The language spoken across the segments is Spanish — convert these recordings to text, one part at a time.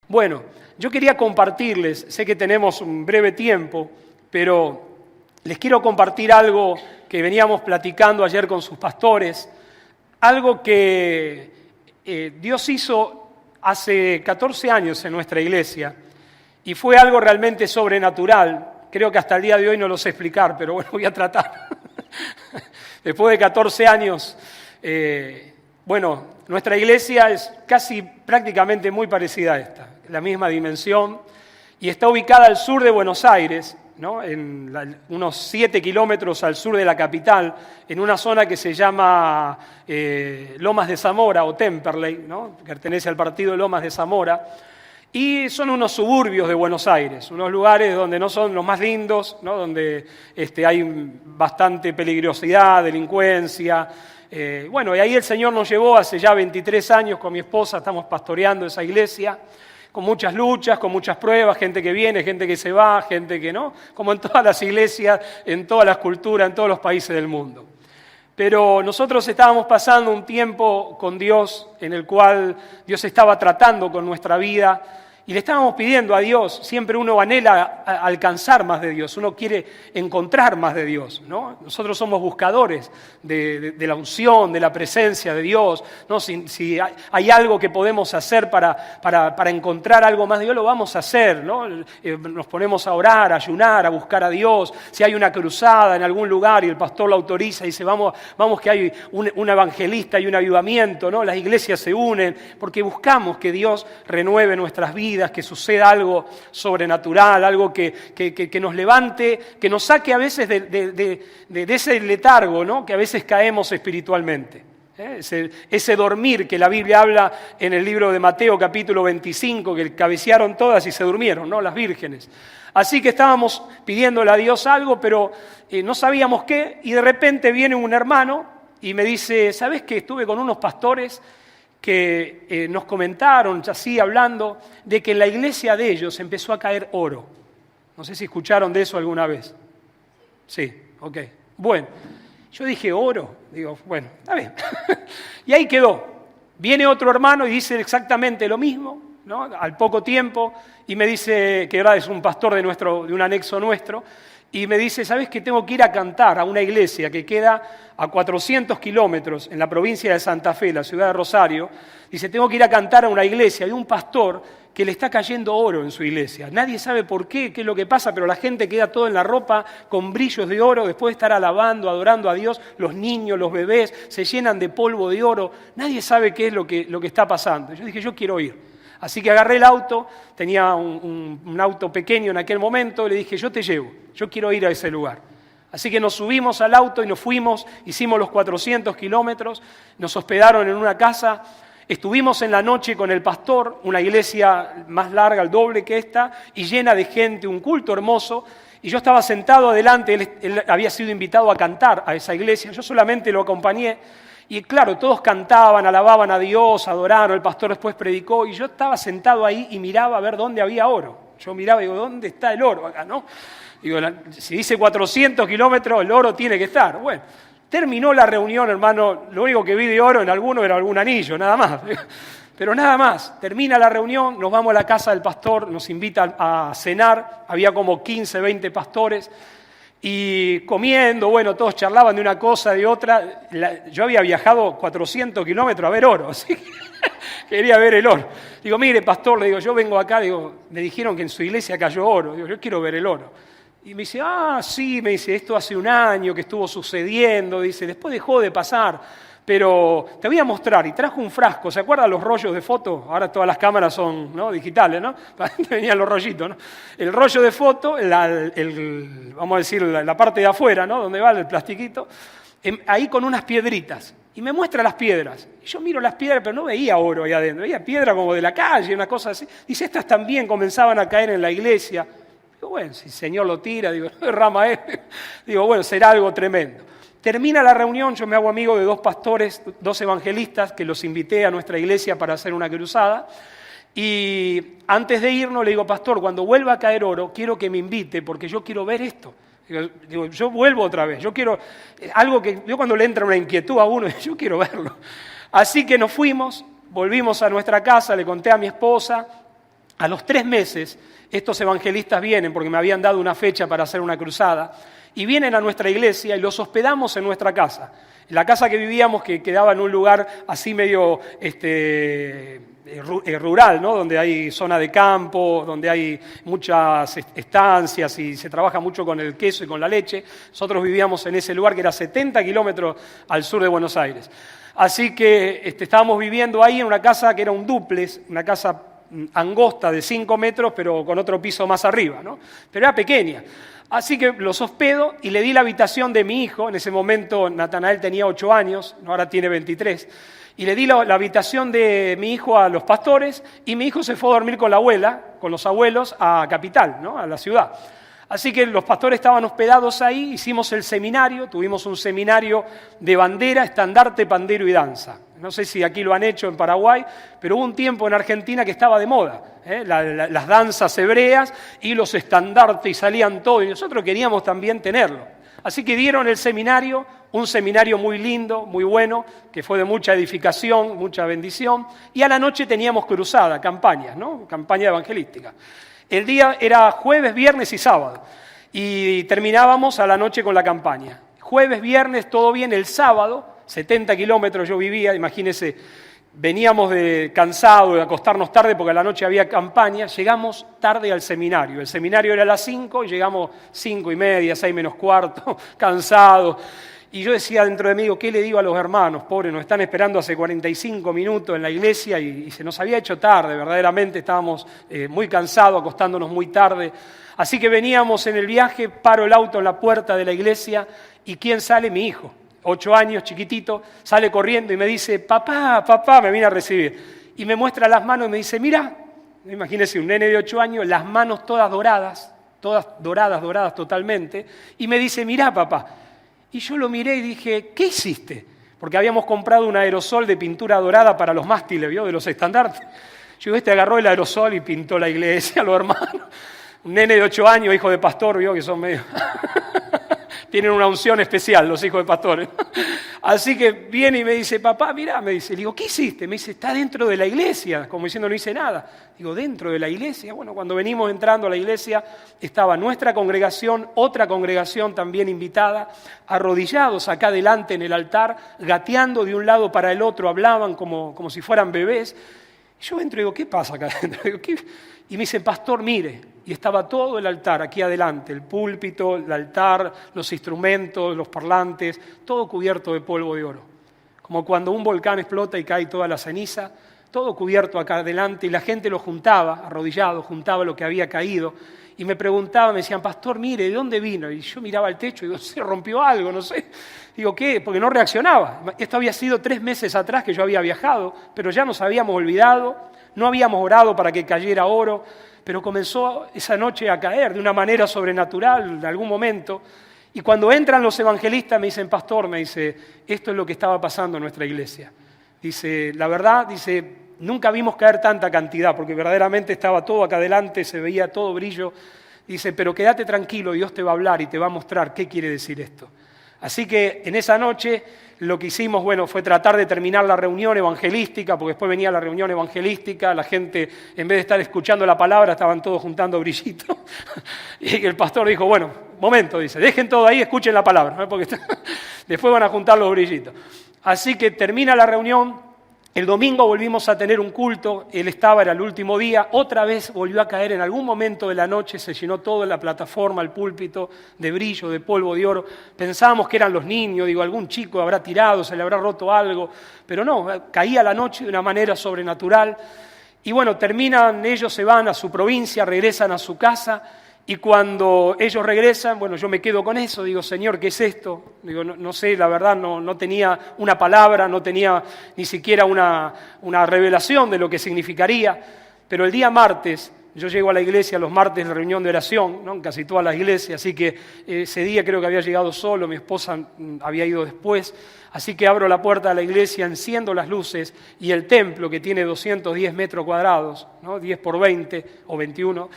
Bueno, yo quería compartirles, sé que tenemos un breve tiempo, pero les quiero compartir algo que veníamos platicando ayer con sus pastores, algo que Dios hizo hace 14 años en nuestra iglesia y fue algo realmente sobrenatural. Creo que hasta el día de hoy no lo sé explicar, pero bueno, voy a tratar. Después de 14 años, nuestra iglesia es casi prácticamente muy parecida a esta, la misma dimensión, y está ubicada al sur de Buenos Aires, ¿no? Unos 7 kilómetros al sur de la capital, en una zona que se llama Lomas de Zamora o Temperley, ¿no? Pertenece al partido de Lomas de Zamora, y son unos suburbios de Buenos Aires, unos lugares donde no son los más lindos, ¿no? Donde hay bastante peligrosidad, delincuencia. Y ahí el Señor nos llevó hace ya 23 años con mi esposa, estamos pastoreando esa iglesia, con muchas luchas, con muchas pruebas, gente que viene, gente que se va, gente que no, como en todas las iglesias, en todas las culturas, en todos los países del mundo. Pero nosotros estábamos pasando un tiempo con Dios en el cual Dios estaba tratando con nuestra vida y le estábamos pidiendo a Dios, siempre uno anhela alcanzar más de Dios, uno quiere encontrar más de Dios, ¿no? Nosotros somos buscadores de la unción, de la presencia de Dios, ¿no? Si hay algo que podemos hacer para encontrar algo más de Dios, lo vamos a hacer, ¿no? Nos ponemos a orar, a ayunar, a buscar a Dios. Si hay una cruzada en algún lugar y el pastor lo autoriza y dice, vamos que hay un evangelista y un avivamiento, ¿no? Las iglesias se unen porque buscamos que Dios renueve nuestras vidas, que suceda algo sobrenatural, algo que nos levante, que nos saque a veces de ese letargo, ¿no? Que a veces caemos espiritualmente. Ese dormir que la Biblia habla en el libro de Mateo capítulo 25, que cabecearon todas y se durmieron, ¿no? Las vírgenes. Así que estábamos pidiéndole a Dios algo, pero no sabíamos qué, y de repente viene un hermano y me dice, ¿sabes qué? Estuve con unos pastores que nos comentaron, así hablando, de que en la iglesia de ellos empezó a caer oro. No sé si escucharon de eso alguna vez. Sí, ok. Bueno, yo dije oro, digo, bueno, está bien. Y ahí quedó. Viene otro hermano y dice exactamente lo mismo, ¿no? Al poco tiempo, y me dice, que ahora es un pastor de un anexo nuestro, y me dice, ¿sabes que tengo que ir a cantar a una iglesia que queda a 400 kilómetros en la provincia de Santa Fe, la ciudad de Rosario? Dice, tengo que ir a cantar a una iglesia de un pastor que le está cayendo oro en su iglesia. Nadie sabe por qué es lo que pasa, pero la gente queda todo en la ropa con brillos de oro, después de estar alabando, adorando a Dios, los niños, los bebés, se llenan de polvo de oro. Nadie sabe qué es lo que está pasando. Yo dije, yo quiero ir. Así que agarré el auto, tenía un auto pequeño en aquel momento, y le dije, yo te llevo, yo quiero ir a ese lugar. Así que nos subimos al auto y nos fuimos, hicimos los 400 kilómetros, nos hospedaron en una casa, estuvimos en la noche con el pastor, una iglesia más larga, el doble que esta, y llena de gente, un culto hermoso, y yo estaba sentado adelante, él había sido invitado a cantar a esa iglesia, yo solamente lo acompañé. Y claro, todos cantaban, alababan a Dios, adoraron, el pastor después predicó, y yo estaba sentado ahí y miraba a ver dónde había oro. Yo miraba y digo, ¿dónde está el oro acá, no? Digo, si dice 400 kilómetros, el oro tiene que estar. Bueno, terminó la reunión, hermano, lo único que vi de oro en alguno era algún anillo, nada más. Pero nada más, termina la reunión, nos vamos a la casa del pastor, nos invita a cenar, había como 15, 20 pastores, y comiendo, bueno, todos charlaban de una cosa, de otra. Yo había viajado 400 kilómetros a ver oro, así que quería ver el oro. Digo, mire, pastor, le digo, yo vengo acá, digo, me dijeron que en su iglesia cayó oro, digo, yo quiero ver el oro. Y me dice, sí, me dice, esto hace un año que estuvo sucediendo, dice, después dejó de pasar. Pero te voy a mostrar, y trajo un frasco, ¿se acuerdan los rollos de foto? Ahora todas las cámaras son, ¿no? Digitales, ¿no? Venían los rollitos, ¿no? El rollo de foto, vamos a decir, la parte de afuera, ¿no? Donde va el plastiquito, ahí con unas piedritas. Y me muestra las piedras. Y yo miro las piedras, pero no veía oro ahí adentro, veía piedra como de la calle, una cosa así. Dice, estas también comenzaban a caer en la iglesia. Digo, bueno, si el Señor lo tira, digo, no derrama él. Digo, bueno, será algo tremendo. Termina la reunión, yo me hago amigo de 2 pastores, 2 evangelistas, que los invité a nuestra iglesia para hacer una cruzada. Y antes de irnos le digo, pastor, cuando vuelva a caer oro, quiero que me invite, porque yo quiero ver esto. Digo, yo vuelvo otra vez, yo quiero, algo que, yo cuando le entra una inquietud a uno, yo quiero verlo. Así que nos fuimos, volvimos a nuestra casa, le conté a mi esposa, A los 3 meses, estos evangelistas vienen, porque me habían dado una fecha para hacer una cruzada, y vienen a nuestra iglesia y los hospedamos en nuestra casa. En la casa que vivíamos, que quedaba en un lugar así medio rural, ¿no? Donde hay zona de campo, donde hay muchas estancias y se trabaja mucho con el queso y con la leche. Nosotros vivíamos en ese lugar que era 70 kilómetros al sur de Buenos Aires. Así que estábamos viviendo ahí en una casa que era un dúplex, una casa angosta de 5 metros, pero con otro piso más arriba, ¿no? Pero era pequeña. Así que los hospedo y le di la habitación de mi hijo. En ese momento Natanael tenía 8 años, ahora tiene 23. Y le di la habitación de mi hijo a los pastores y mi hijo se fue a dormir con la abuela, con los abuelos, a Capital, ¿no? A la ciudad. Así que los pastores estaban hospedados ahí, hicimos el seminario, tuvimos un seminario de bandera, estandarte, pandero y danza. No sé si aquí lo han hecho en Paraguay, pero hubo un tiempo en Argentina que estaba de moda, las danzas hebreas y los estandartes, y salían todos, y nosotros queríamos también tenerlo. Así que dieron el seminario, un seminario muy lindo, muy bueno, que fue de mucha edificación, mucha bendición, y a la noche teníamos cruzada, campañas, ¿no? Campaña evangelística. El día era jueves, viernes y sábado, y terminábamos a la noche con la campaña. Jueves, viernes, todo bien. El sábado, 70 kilómetros yo vivía, imagínense, veníamos cansados de acostarnos tarde porque a la noche había campaña, llegamos tarde al seminario. El seminario era a las 5 y llegamos 5:30, 6 menos cuarto, cansados. Y yo decía dentro de mí, digo, ¿qué le digo a los hermanos? Pobres, nos están esperando hace 45 minutos en la iglesia y se nos había hecho tarde, verdaderamente estábamos muy cansados, acostándonos muy tarde. Así que veníamos en el viaje, paro el auto en la puerta de la iglesia y ¿quién sale? Mi hijo, 8 años, chiquitito, sale corriendo y me dice, papá, me viene a recibir. Y me muestra las manos y me dice, mira, imagínese un nene de 8 años, las manos todas doradas totalmente, y me dice, mirá, papá. Y yo lo miré y dije, ¿qué hiciste? Porque habíamos comprado un aerosol de pintura dorada para los mástiles, ¿vio? De los estandartes. Yo agarró el aerosol y pintó la iglesia, los hermanos. Un nene de 8 años, hijo de pastor, ¿vio? Que son medio... Tienen una unción especial los hijos de pastores. Así que viene y me dice, papá, mirá, me dice. Le digo, ¿qué hiciste? Me dice, está dentro de la iglesia, como diciendo, no hice nada. Digo, ¿dentro de la iglesia? Bueno, cuando venimos entrando a la iglesia, estaba nuestra congregación, otra congregación también invitada, arrodillados acá delante en el altar, gateando de un lado para el otro, hablaban como si fueran bebés. Y yo entro y digo, ¿qué pasa acá adentro? Digo, ¿qué? Y me dice, pastor, mire, y estaba todo el altar aquí adelante, el púlpito, el altar, los instrumentos, los parlantes, todo cubierto de polvo de oro. Como cuando un volcán explota y cae toda la ceniza, todo cubierto acá adelante, y la gente lo juntaba, arrodillado, juntaba lo que había caído, y me preguntaban, me decían, pastor, mire, ¿de dónde vino? Y yo miraba al techo y digo, se rompió algo, no sé. Digo, ¿qué? Porque no reaccionaba. Esto había sido 3 meses atrás que yo había viajado, pero ya nos habíamos olvidado, no habíamos orado para que cayera oro, pero comenzó esa noche a caer de una manera sobrenatural en algún momento. Y cuando entran los evangelistas me dicen, pastor, me dice, esto es lo que estaba pasando en nuestra iglesia. Dice, la verdad, dice, nunca vimos caer tanta cantidad, porque verdaderamente estaba todo acá adelante, se veía todo brillo. Dice, pero quédate tranquilo, Dios te va a hablar y te va a mostrar qué quiere decir esto. Así que en esa noche lo que hicimos, bueno, fue tratar de terminar la reunión evangelística, porque después venía la reunión evangelística, la gente, en vez de estar escuchando la palabra, estaban todos juntando brillitos. Y el pastor dijo, bueno, momento, dice, dejen todo ahí, escuchen la palabra, ¿no? Porque después van a juntar los brillitos. Así que termina la reunión. El domingo volvimos a tener un culto, él estaba, era el último día, otra vez volvió a caer en algún momento de la noche, se llenó toda la plataforma, el púlpito, de brillo, de polvo de oro. Pensábamos que eran los niños, digo, algún chico habrá tirado, se le habrá roto algo, pero no, caía la noche de una manera sobrenatural. Y bueno, terminan, ellos se van a su provincia, regresan a su casa, y cuando ellos regresan, bueno, yo me quedo con eso, digo, Señor, ¿qué es esto? Digo, no sé, la verdad, no tenía una palabra, no tenía ni siquiera una revelación de lo que significaría, pero el día martes, yo llego a la iglesia los martes en reunión de oración, ¿no? En casi todas las iglesias, así que ese día creo que había llegado solo, mi esposa había ido después, así que abro la puerta de la iglesia, enciendo las luces y el templo, que tiene 210 metros cuadrados, ¿no? 10 por 20 o 21,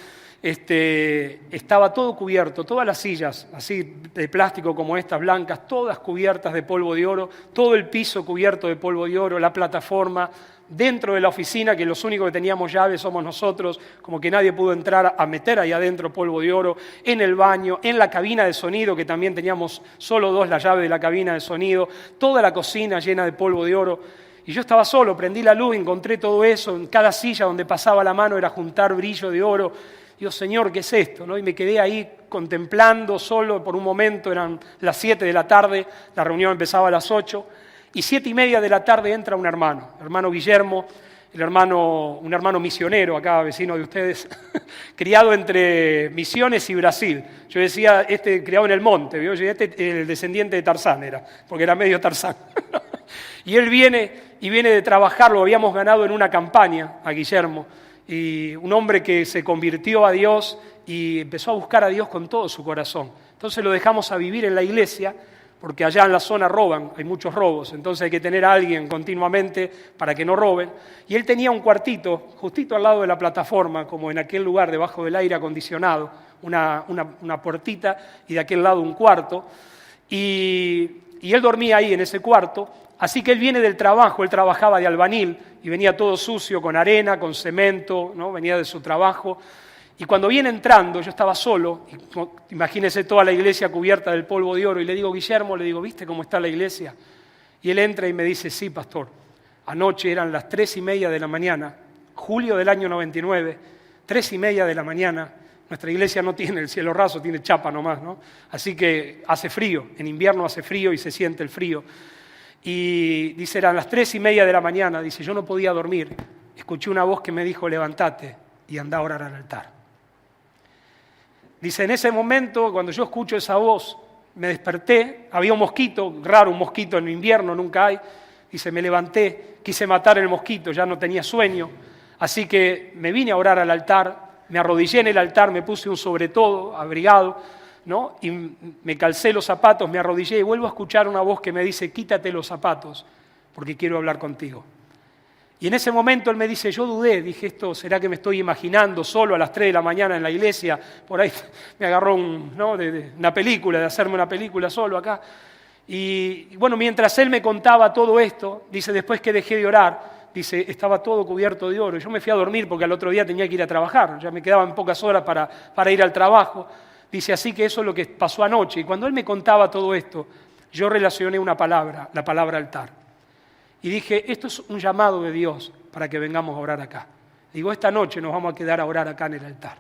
estaba todo cubierto, todas las sillas, así de plástico como estas, blancas, todas cubiertas de polvo de oro, todo el piso cubierto de polvo de oro, la plataforma, dentro de la oficina, que los únicos que teníamos llaves somos nosotros, como que nadie pudo entrar a meter ahí adentro polvo de oro, en el baño, en la cabina de sonido, que también teníamos solo dos la llave de la cabina de sonido, toda la cocina llena de polvo de oro. Y yo estaba solo, prendí la luz, encontré todo eso, en cada silla donde pasaba la mano era juntar brillo de oro. Digo, Señor, ¿qué es esto? ¿No? Y me quedé ahí contemplando solo por un momento, eran las 7 de la tarde, la reunión empezaba a las 8, y 7:30 de la tarde entra un hermano Guillermo, un hermano misionero acá, vecino de ustedes, criado entre Misiones y Brasil. Yo decía, criado en el monte, ¿vio? El descendiente de Tarzán era, porque era medio Tarzán. Y él viene de trabajar, lo habíamos ganado en una campaña a Guillermo, y un hombre que se convirtió a Dios y empezó a buscar a Dios con todo su corazón. Entonces lo dejamos a vivir en la iglesia, porque allá en la zona roban, hay muchos robos, entonces hay que tener a alguien continuamente para que no roben. Y él tenía un cuartito justito al lado de la plataforma, como en aquel lugar debajo del aire acondicionado, una puertita y de aquel lado un cuarto. Y él dormía ahí en ese cuarto, así que él viene del trabajo, él trabajaba de albañil y venía todo sucio, con arena, con cemento, ¿no? Venía de su trabajo. Y cuando viene entrando, yo estaba solo, imagínense toda la iglesia cubierta del polvo de oro, y le digo, Guillermo, ¿viste cómo está la iglesia? Y él entra y me dice, sí, pastor, anoche eran las 3:30 de la mañana, julio del año 99, 3:30 de la mañana, nuestra iglesia no tiene el cielo raso, tiene chapa nomás, ¿no? Así que hace frío, en invierno hace frío y se siente el frío. Y dice, eran las 3:30 de la mañana, dice, yo no podía dormir, escuché una voz que me dijo, levántate y anda a orar al altar. Dice, en ese momento, cuando yo escucho esa voz, me desperté, había un mosquito, raro, un mosquito en invierno, nunca hay. Dice, me levanté, quise matar el mosquito, ya no tenía sueño, así que me vine a orar al altar, me arrodillé en el altar, me puse un sobretodo, abrigado, ¿no? Y me calcé los zapatos, me arrodillé y vuelvo a escuchar una voz que me dice, quítate los zapatos, porque quiero hablar contigo. Y en ese momento él me dice, yo dudé, dije, ¿esto será que me estoy imaginando solo a las 3 de la mañana en la iglesia? Por ahí me agarró una película, de hacerme una película solo acá. Y bueno, mientras él me contaba todo esto, dice, después que dejé de orar, dice, estaba todo cubierto de oro. Y yo me fui a dormir porque al otro día tenía que ir a trabajar, ya me quedaban pocas horas para ir al trabajo. Dice, así que eso es lo que pasó anoche. Y cuando él me contaba todo esto, yo relacioné una palabra, la palabra altar. Y dije, esto es un llamado de Dios para que vengamos a orar acá. Digo, esta noche nos vamos a quedar a orar acá en el altar.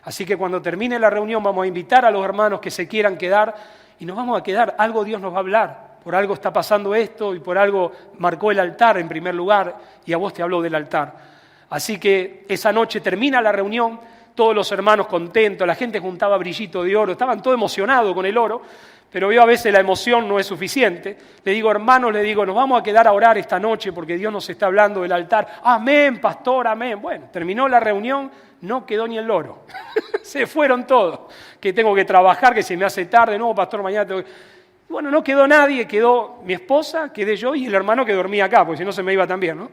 Así que cuando termine la reunión vamos a invitar a los hermanos que se quieran quedar y nos vamos a quedar. Algo Dios nos va a hablar. Por algo está pasando esto y por algo marcó el altar en primer lugar y a vos te habló del altar. Así que esa noche termina la reunión, todos los hermanos contentos, la gente juntaba brillito de oro, estaban todos emocionados con el oro. Pero yo a veces la emoción no es suficiente. Le digo, hermanos, nos vamos a quedar a orar esta noche porque Dios nos está hablando del altar. Amén, pastor, amén. Bueno, terminó la reunión, no quedó ni el oro. Se fueron todos. Que tengo que trabajar, que se me hace tarde. No, pastor, mañana tengo que... Bueno, no quedó nadie, quedó mi esposa, quedé yo y el hermano que dormía acá, porque si no se me iba también, ¿no?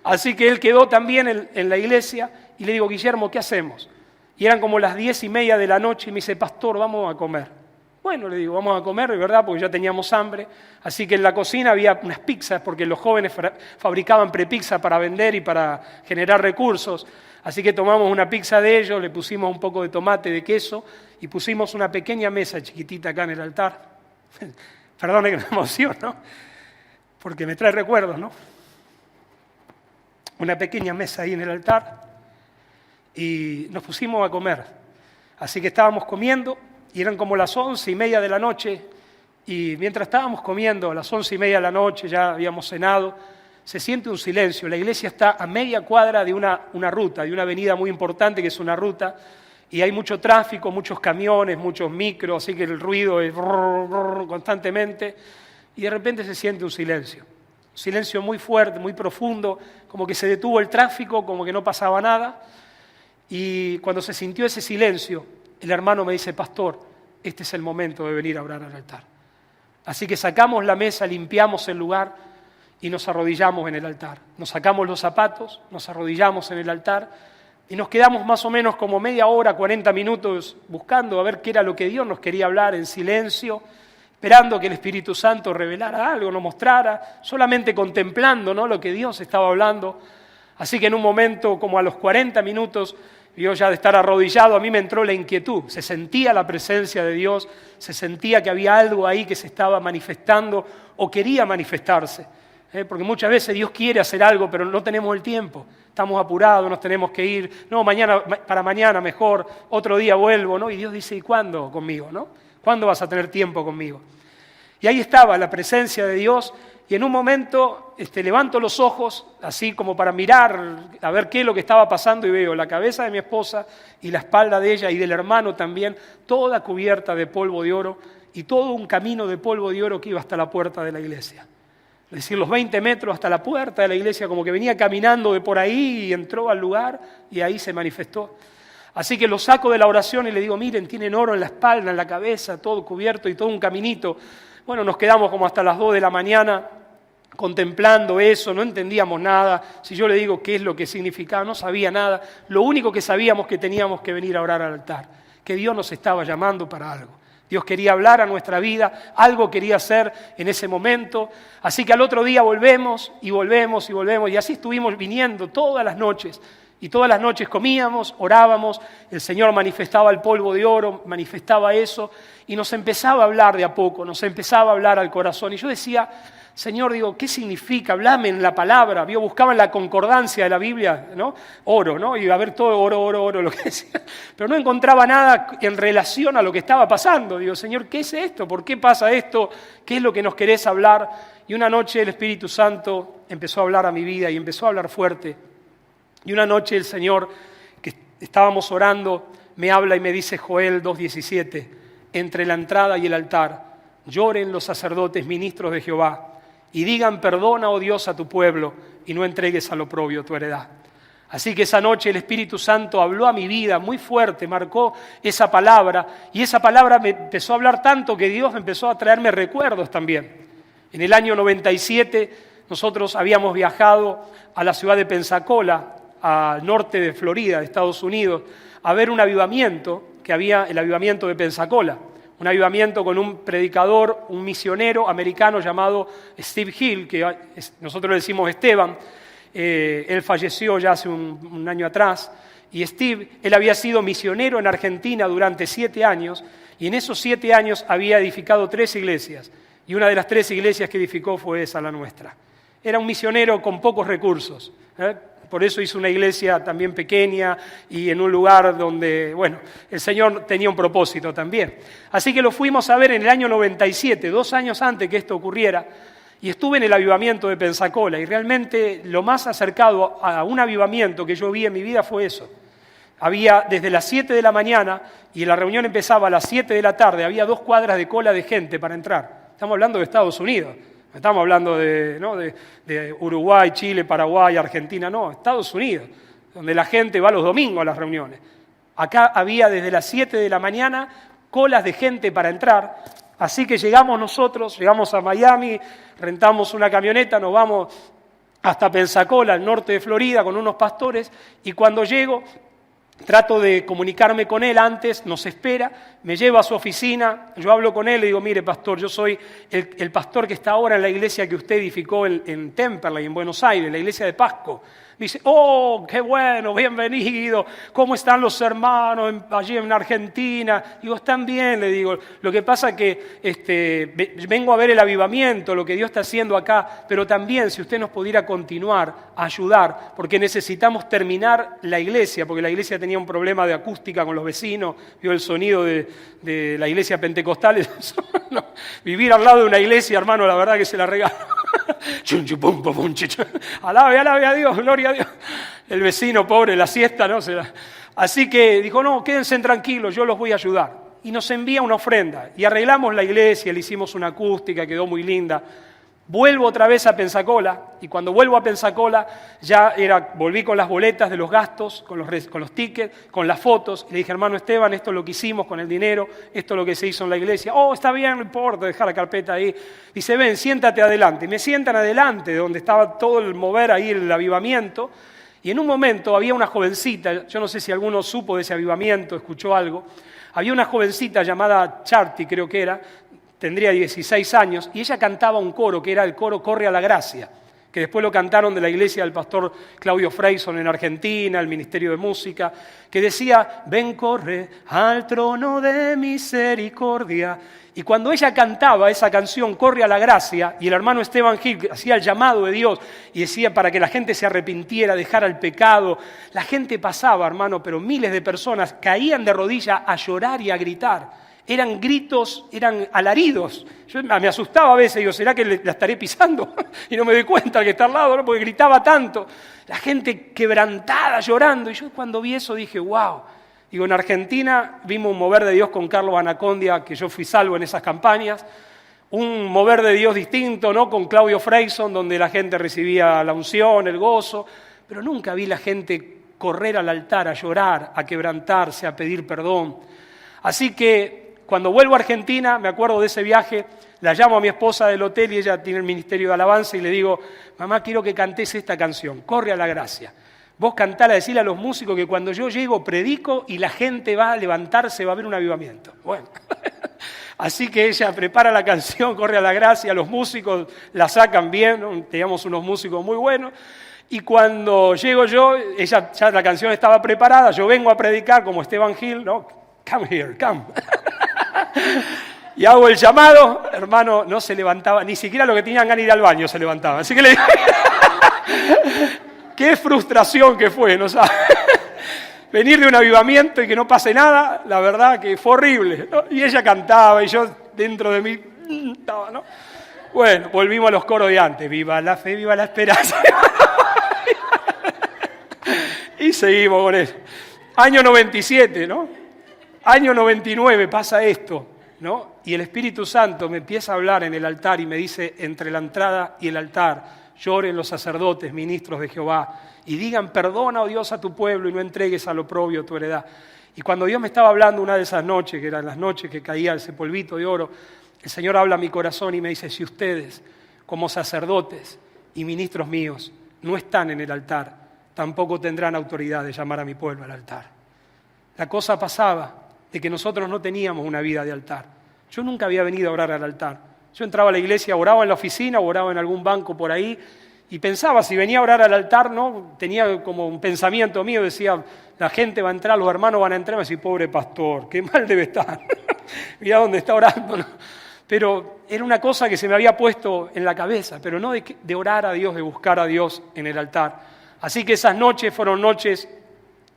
Así que él quedó también en la iglesia y le digo, Guillermo, ¿qué hacemos? Y eran como las 10:30 de la noche y me dice, pastor, vamos a comer. Bueno, le digo, vamos a comer, de verdad, porque ya teníamos hambre. Así que en la cocina había unas pizzas, porque los jóvenes fabricaban prepizza para vender y para generar recursos. Así que tomamos una pizza de ellos, le pusimos un poco de tomate, de queso, y pusimos una pequeña mesa chiquitita acá en el altar. Perdone que me emociono, porque me trae recuerdos, ¿no? Una pequeña mesa ahí en el altar, y nos pusimos a comer. Así que estábamos comiendo, y eran como las 11:30 de la noche, y mientras estábamos comiendo, a las 11:30 de la noche, ya habíamos cenado, se siente un silencio. La iglesia está a media cuadra de una ruta, de una avenida muy importante que es una ruta, y hay mucho tráfico, muchos camiones, muchos micros, así que el ruido es constantemente, y de repente se siente un silencio muy fuerte, muy profundo, como que se detuvo el tráfico, como que no pasaba nada, y cuando se sintió ese silencio, el hermano me dice, pastor, este es el momento de venir a orar al altar. Así que sacamos la mesa, limpiamos el lugar y nos arrodillamos en el altar. Nos sacamos los zapatos, nos arrodillamos en el altar y nos quedamos más o menos como media hora, 40 minutos buscando a ver qué era lo que Dios nos quería hablar en silencio, esperando que el Espíritu Santo revelara algo, nos mostrara, solamente contemplando, ¿no?, lo que Dios estaba hablando. Así que en un momento, como a los 40 minutos, yo ya de estar arrodillado, a mí me entró la inquietud, se sentía la presencia de Dios, se sentía que había algo ahí que se estaba manifestando o quería manifestarse. Porque muchas veces Dios quiere hacer algo, pero no tenemos el tiempo, estamos apurados, nos tenemos que ir, no, para mañana mejor, otro día vuelvo, ¿no? Y Dios dice, ¿y cuándo conmigo, no? ¿Cuándo vas a tener tiempo conmigo? Y ahí estaba la presencia de Dios, y en un momento levanto los ojos, así como para mirar, a ver qué es lo que estaba pasando, y veo la cabeza de mi esposa y la espalda de ella y del hermano también, toda cubierta de polvo de oro, y todo un camino de polvo de oro que iba hasta la puerta de la iglesia. Es decir, los 20 metros hasta la puerta de la iglesia, como que venía caminando de por ahí y entró al lugar y ahí se manifestó. Así que lo saco de la oración y le digo, miren, tienen oro en la espalda, en la cabeza, todo cubierto y todo un caminito. Bueno, nos quedamos como hasta las 2 de la mañana contemplando eso, no entendíamos nada. Si yo le digo qué es lo que significaba, no sabía nada. Lo único que sabíamos que teníamos que venir a orar al altar, que Dios nos estaba llamando para algo. Dios quería hablar a nuestra vida, algo quería hacer en ese momento. Así que al otro día volvemos y volvemos y volvemos. Y así estuvimos viniendo todas las noches. Y todas las noches comíamos, orábamos, el Señor manifestaba el polvo de oro, manifestaba eso. Y nos empezaba a hablar de a poco, nos empezaba a hablar al corazón. Y yo decía, Señor, digo, ¿qué significa? Hablame en la palabra. Yo buscaba en la concordancia de la Biblia, ¿no? Oro, ¿no? Y a ver todo oro, lo que decía. Pero no encontraba nada en relación a lo que estaba pasando. Digo, Señor, ¿qué es esto? ¿Por qué pasa esto? ¿Qué es lo que nos querés hablar? Y una noche el Espíritu Santo empezó a hablar a mi vida y empezó a hablar fuerte. Y una noche el Señor, que estábamos orando, me habla y me dice Joel 2:17, entre la entrada y el altar, lloren los sacerdotes ministros de Jehová, y digan, perdona, oh Dios, a tu pueblo, y no entregues al oprobio tu heredad. Así que esa noche el Espíritu Santo habló a mi vida muy fuerte, marcó esa palabra, y esa palabra me empezó a hablar tanto que Dios empezó a traerme recuerdos también. En el año 97 nosotros habíamos viajado a la ciudad de Pensacola, al norte de Florida, de Estados Unidos, a ver un avivamiento, que había el avivamiento de Pensacola. Un avivamiento con un predicador, un misionero americano llamado Steve Hill, que nosotros le decimos Esteban. Él falleció ya hace un año atrás. Y Steve, él había sido misionero en Argentina durante 7 años, y en esos 7 años había edificado 3 iglesias. Y una de las 3 iglesias que edificó fue esa, la nuestra. Era un misionero con pocos recursos, Por eso hizo una iglesia también pequeña y en un lugar donde, bueno, el Señor tenía un propósito también. Así que lo fuimos a ver en el año 97, 2 años antes que esto ocurriera, y estuve en el avivamiento de Pensacola, y realmente lo más acercado a un avivamiento que yo vi en mi vida fue eso. Había desde las 7 de la mañana, y la reunión empezaba a las 7 de la tarde, había 2 cuadras de cola de gente para entrar. Estamos hablando de Estados Unidos. No estamos hablando de Uruguay, Chile, Paraguay, Argentina, no, Estados Unidos, donde la gente va los domingos a las reuniones. Acá había desde las 7 de la mañana colas de gente para entrar, así que llegamos a Miami, rentamos una camioneta, nos vamos hasta Pensacola, al norte de Florida, con unos pastores, y cuando llego, trato de comunicarme con él antes, nos espera, me lleva a su oficina, yo hablo con él y le digo, mire pastor, yo soy el pastor que está ahora en la iglesia que usted edificó en Temperley, en Buenos Aires, la iglesia de Pasco. Me dice, oh, qué bueno, bienvenido, ¿cómo están los hermanos allí en Argentina? Digo, están bien, le digo, lo que pasa es que vengo a ver el avivamiento, lo que Dios está haciendo acá, pero también si usted nos pudiera continuar a ayudar, porque necesitamos terminar la iglesia, porque la iglesia tenía un problema de acústica con los vecinos, vio el sonido de la iglesia pentecostal, no, vivir al lado de una iglesia, hermano, la verdad que se la regalo. Alabe a Dios, gloria a Dios. El vecino pobre, la siesta, ¿no? Así que dijo, no, quédense tranquilos, yo los voy a ayudar. Y nos envía una ofrenda. Y arreglamos la iglesia, le hicimos una acústica, quedó muy linda. Vuelvo otra vez a Pensacola, y cuando vuelvo a Pensacola, volví con las boletas de los gastos, con los tickets, con las fotos, y le dije, hermano Esteban, esto es lo que hicimos con el dinero, esto es lo que se hizo en la iglesia. Oh, está bien, no importa, dejar la carpeta ahí. Dice, ven, siéntate adelante. Y me sientan adelante, donde estaba todo el mover ahí, el avivamiento, Y en un momento había una jovencita, yo no sé si alguno supo de ese avivamiento, escuchó algo, había una jovencita llamada Charty, creo que era, tendría 16 años, y ella cantaba un coro, que era el coro Corre a la Gracia, que después lo cantaron de la iglesia del pastor Claudio Freyson en Argentina, el Ministerio de Música, que decía, ven, corre al trono de misericordia. Y cuando ella cantaba esa canción, Corre a la Gracia, y el hermano Esteban Gil hacía el llamado de Dios y decía para que la gente se arrepintiera, dejara el pecado, la gente pasaba, hermano, pero miles de personas caían de rodillas a llorar y a gritar. Eran gritos, eran alaridos. Yo me asustaba a veces, digo, ¿será que la estaré pisando? Y no me doy cuenta al que está al lado, ¿no? Porque gritaba tanto. La gente quebrantada, llorando. Y yo cuando vi eso dije, wow. Digo, en Argentina vimos un mover de Dios con Carlos Anacondia, que yo fui salvo en esas campañas. Un mover de Dios distinto, ¿no? Con Claudio Freyson, donde la gente recibía la unción, el gozo. Pero nunca vi la gente correr al altar a llorar, a quebrantarse, a pedir perdón. Así que cuando vuelvo a Argentina, me acuerdo de ese viaje, la llamo a mi esposa del hotel y ella tiene el ministerio de alabanza y le digo, mamá, quiero que cantes esta canción, Corre a la Gracia. Vos cantala, decirle a los músicos que cuando yo llego predico y la gente va a levantarse, va a haber un avivamiento. Bueno, así que ella prepara la canción, Corre a la Gracia, los músicos la sacan bien, ¿no? Teníamos unos músicos muy buenos. Y cuando llego yo, ya la canción estaba preparada, yo vengo a predicar como Esteban Gil, ¿no? Come here, come. Y hago el llamado, hermano, no se levantaba, ni siquiera los que tenían ganas de ir al baño se levantaban. Así que le dije, qué frustración que fue, ¿no sabes? Venir de un avivamiento y que no pase nada, la verdad que fue horrible, ¿no? Y ella cantaba y yo dentro de mí estaba, ¿no? Bueno, volvimos a los coros de antes, viva la fe, viva la esperanza. Y seguimos con eso. Año 97, ¿no? Año 99 pasa esto, ¿no? Y el Espíritu Santo me empieza a hablar en el altar y me dice, entre la entrada y el altar, lloren los sacerdotes, ministros de Jehová, y digan, perdona, oh Dios, a tu pueblo y no entregues al oprobio tu heredad. Y cuando Dios me estaba hablando una de esas noches, que eran las noches que caía ese polvito de oro, el Señor habla a mi corazón y me dice, si ustedes, como sacerdotes y ministros míos, no están en el altar, tampoco tendrán autoridad de llamar a mi pueblo al altar. La cosa pasaba de que nosotros no teníamos una vida de altar. Yo nunca había venido a orar al altar. Yo entraba a la iglesia, oraba en la oficina, oraba en algún banco por ahí, y pensaba, si venía a orar al altar, ¿no? Tenía como un pensamiento mío, decía, la gente va a entrar, los hermanos van a entrar, me decía, pobre pastor, qué mal debe estar. Mirá dónde está orando, ¿no? Pero era una cosa que se me había puesto en la cabeza, pero no de orar a Dios, de buscar a Dios en el altar. Así que esas noches fueron noches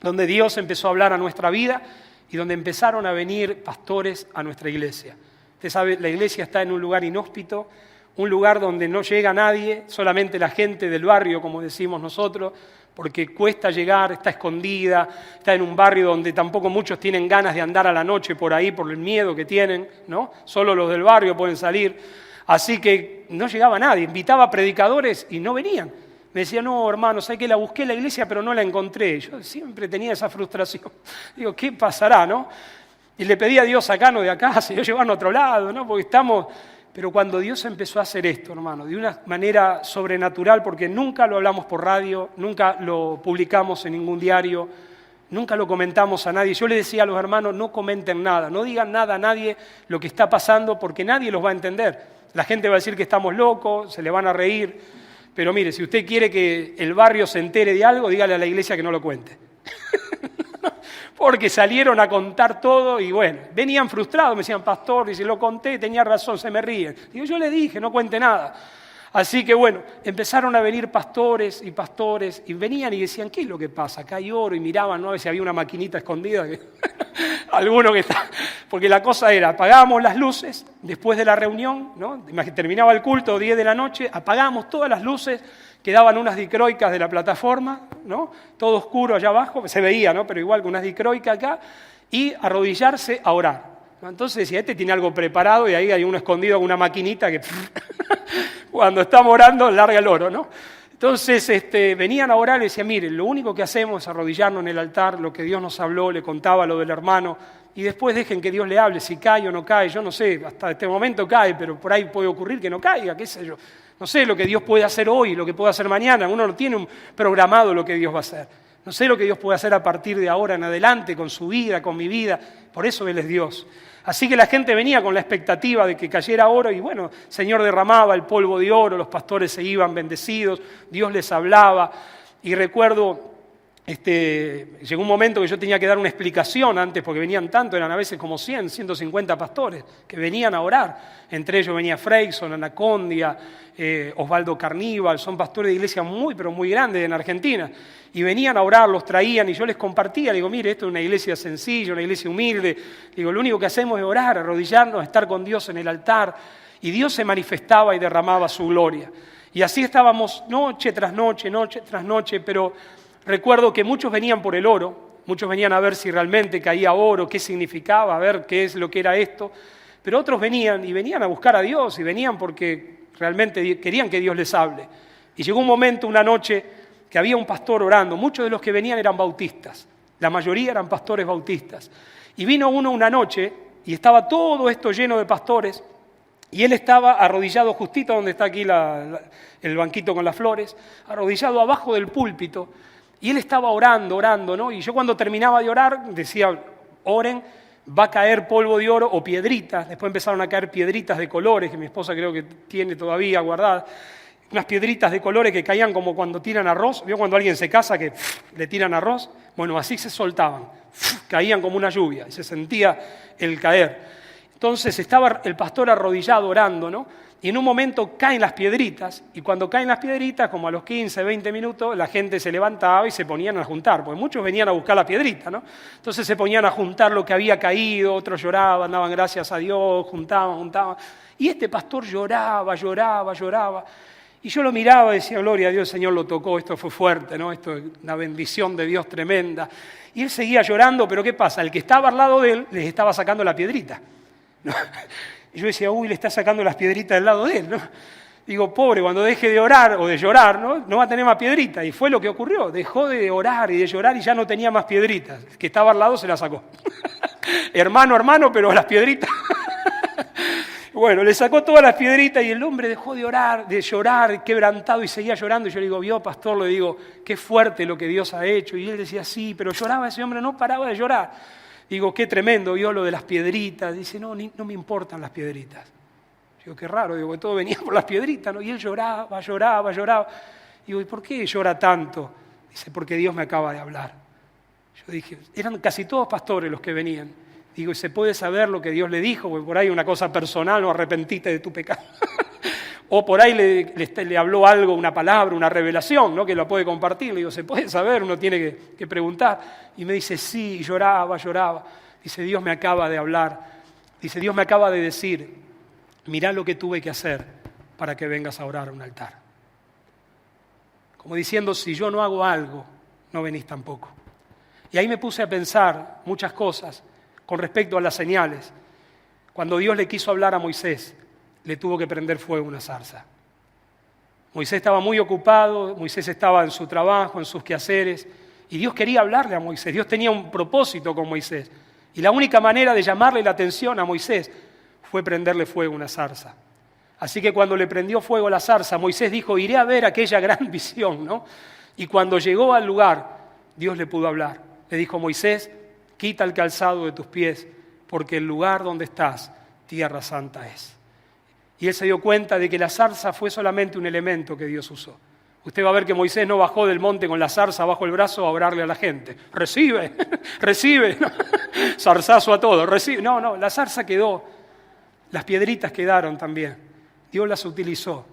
donde Dios empezó a hablar a nuestra vida, y donde empezaron a venir pastores a nuestra iglesia. Usted sabe, la iglesia está en un lugar inhóspito, un lugar donde no llega nadie, solamente la gente del barrio, como decimos nosotros, porque cuesta llegar, está escondida, está en un barrio donde tampoco muchos tienen ganas de andar a la noche por ahí, por el miedo que tienen, ¿no? Solo los del barrio pueden salir. Así que no llegaba nadie, invitaba a predicadores y no venían. Me decía, no, hermano, ¿sabes qué? La busqué en la iglesia, pero no la encontré. Yo siempre tenía esa frustración. Digo, ¿qué pasará, no? Y le pedí a Dios, sacanos de acá, Señor, llevarnos a otro lado, ¿no? Porque estamos... Pero cuando Dios empezó a hacer esto, hermano, de una manera sobrenatural, porque nunca lo hablamos por radio, nunca lo publicamos en ningún diario, nunca lo comentamos a nadie. Yo le decía a los hermanos, no comenten nada, no digan nada a nadie lo que está pasando, porque nadie los va a entender. La gente va a decir que estamos locos, se le van a reír. Pero mire, si usted quiere que el barrio se entere de algo, dígale a la iglesia que no lo cuente. Porque salieron a contar todo y bueno, venían frustrados, me decían, pastor, y si lo conté, tenía razón, se me ríen. Digo, yo le dije, no cuente nada. Así que bueno, empezaron a venir pastores, y venían y decían, ¿qué es lo que pasa? Acá hay oro, y miraban, ¿no? A ver si había una maquinita escondida. Alguno que está... Porque la cosa era, apagábamos las luces después de la reunión, ¿no? Terminaba el culto, 10 de la noche, apagábamos todas las luces, quedaban unas dicroicas de la plataforma, ¿no? Todo oscuro allá abajo, se veía, ¿no? Pero igual con unas dicroicas acá, y arrodillarse a orar, ¿no? Entonces decía, este tiene algo preparado, y ahí hay uno escondido con una maquinita que cuando estamos orando larga el oro, ¿no? Entonces venían a orar y decían, mire, lo único que hacemos es arrodillarnos en el altar, lo que Dios nos habló, le contaba lo del hermano, y después dejen que Dios le hable, si cae o no cae, yo no sé, hasta este momento cae, pero por ahí puede ocurrir que no caiga, qué sé yo. No sé lo que Dios puede hacer hoy, lo que puede hacer mañana, uno no tiene programado lo que Dios va a hacer. No sé lo que Dios puede hacer a partir de ahora en adelante, con su vida, con mi vida, por eso Él es Dios. Así que la gente venía con la expectativa de que cayera oro y bueno, el Señor derramaba el polvo de oro, los pastores se iban bendecidos, Dios les hablaba. Y recuerdo, llegó un momento que yo tenía que dar una explicación antes, porque venían tanto, eran a veces como 100, 150 pastores que venían a orar. Entre ellos venía Freyson, Anacondia, Osvaldo Carníbal, son pastores de iglesia muy, pero muy grandes en Argentina. Y venían a orar, los traían y yo les compartía, digo, mire, esto es una iglesia sencilla, una iglesia humilde. Digo, lo único que hacemos es orar, arrodillarnos, estar con Dios en el altar. Y Dios se manifestaba y derramaba su gloria. Y así estábamos noche tras noche, pero recuerdo que muchos venían por el oro, muchos venían a ver si realmente caía oro, qué significaba, a ver qué es lo que era esto. Pero otros venían a buscar a Dios y venían porque realmente querían que Dios les hable. Y llegó un momento, una noche, que había un pastor orando. Muchos de los que venían eran bautistas, la mayoría eran pastores bautistas. Y vino uno una noche y estaba todo esto lleno de pastores y él estaba arrodillado justito donde está aquí el banquito con las flores, arrodillado abajo del púlpito y él estaba orando, ¿no? Y yo cuando terminaba de orar decía, oren, va a caer polvo de oro o piedritas. Después empezaron a caer piedritas de colores que mi esposa creo que tiene todavía guardadas. Unas piedritas de colores que caían como cuando tiran arroz. ¿Vio cuando alguien se casa que le tiran arroz? Bueno, así se soltaban. Caían como una lluvia y se sentía el caer. Entonces estaba el pastor arrodillado orando, ¿no? Y en un momento caen las piedritas. Y cuando caen las piedritas, como a los 15, 20 minutos, la gente se levantaba y se ponían a juntar. Porque muchos venían a buscar la piedrita, ¿no? Entonces se ponían a juntar lo que había caído. Otros lloraban, daban gracias a Dios, juntaban. Y este pastor lloraba. Y yo lo miraba y decía, gloria a Dios, el Señor lo tocó, esto fue fuerte, ¿no? Esto es una bendición de Dios tremenda. Y él seguía llorando, pero ¿qué pasa? El que estaba al lado de él les estaba sacando la piedrita, ¿no? Y yo decía, uy, le está sacando las piedritas del lado de él, ¿no? Digo, pobre, cuando deje de orar o de llorar, no va a tener más piedritas. Y fue lo que ocurrió, dejó de orar y de llorar y ya no tenía más piedritas. El que estaba al lado se las sacó. hermano, pero las piedritas... Bueno, le sacó todas las piedritas y el hombre dejó de orar, de llorar, quebrantado y seguía llorando. Y yo le digo, vio, pastor, le digo, qué fuerte lo que Dios ha hecho. Y él decía, sí, pero lloraba ese hombre, no paraba de llorar. Digo, qué tremendo, vio lo de las piedritas. Dice, no me importan las piedritas. Digo, qué raro, digo, que todo venía por las piedritas, ¿no? Y él lloraba. Digo, ¿y por qué llora tanto? Dice, porque Dios me acaba de hablar. Yo dije, eran casi todos pastores los que venían. Digo, ¿y se puede saber lo que Dios le dijo? Porque por ahí una cosa personal, no arrepentiste de tu pecado. O por ahí le habló algo, una palabra, una revelación, ¿no? Que lo puede compartir. Le digo, ¿se puede saber? Uno tiene que preguntar. Y me dice, sí, y lloraba. Dice, Dios me acaba de hablar. Dice, Dios me acaba de decir, mirá lo que tuve que hacer para que vengas a orar a un altar. Como diciendo, si yo no hago algo, no venís tampoco. Y ahí me puse a pensar muchas cosas con respecto a las señales. Cuando Dios le quiso hablar a Moisés, le tuvo que prender fuego una zarza. Moisés estaba muy ocupado, Moisés estaba en su trabajo, en sus quehaceres, y Dios quería hablarle a Moisés. Dios tenía un propósito con Moisés. Y la única manera de llamarle la atención a Moisés fue prenderle fuego una zarza. Así que cuando le prendió fuego la zarza, Moisés dijo, iré a ver aquella gran visión, ¿no? Y cuando llegó al lugar, Dios le pudo hablar. Le dijo, Moisés, quita el calzado de tus pies, porque el lugar donde estás, tierra santa es. Y él se dio cuenta de que la zarza fue solamente un elemento que Dios usó. Usted va a ver que Moisés no bajó del monte con la zarza bajo el brazo a orarle a la gente. Recibe, ¿no? Zarzazo a todo, recibe. No, la zarza quedó, las piedritas quedaron también. Dios las utilizó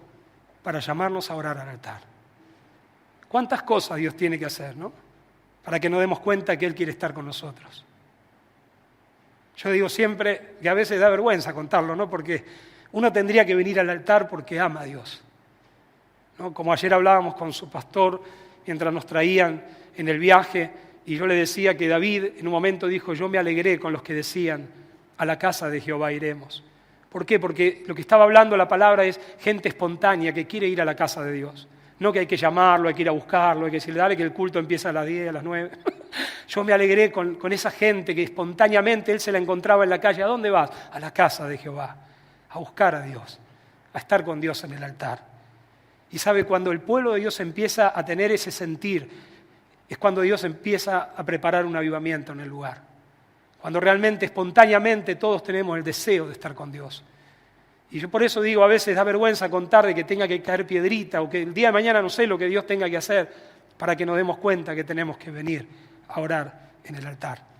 para llamarnos a orar al altar. ¿Cuántas cosas Dios tiene que hacer, no? Para que nos demos cuenta que Él quiere estar con nosotros. Yo digo siempre que a veces da vergüenza contarlo, ¿no? Porque uno tendría que venir al altar porque ama a Dios, ¿no? Como ayer hablábamos con su pastor mientras nos traían en el viaje y yo le decía que David en un momento dijo, yo me alegré con los que decían, a la casa de Jehová iremos. ¿Por qué? Porque lo que estaba hablando la palabra es gente espontánea que quiere ir a la casa de Dios. No que hay que llamarlo, hay que ir a buscarlo, hay que decirle, dale que el culto empieza a las 10, a las 9. Yo me alegré con esa gente que espontáneamente él se la encontraba en la calle. ¿A dónde vas? A la casa de Jehová, a buscar a Dios, a estar con Dios en el altar. Y sabe, cuando el pueblo de Dios empieza a tener ese sentir, es cuando Dios empieza a preparar un avivamiento en el lugar. Cuando realmente, espontáneamente, todos tenemos el deseo de estar con Dios. Y yo por eso digo, a veces da vergüenza contar de que tenga que caer piedrita o que el día de mañana no sé lo que Dios tenga que hacer para que nos demos cuenta que tenemos que venir a orar en el altar.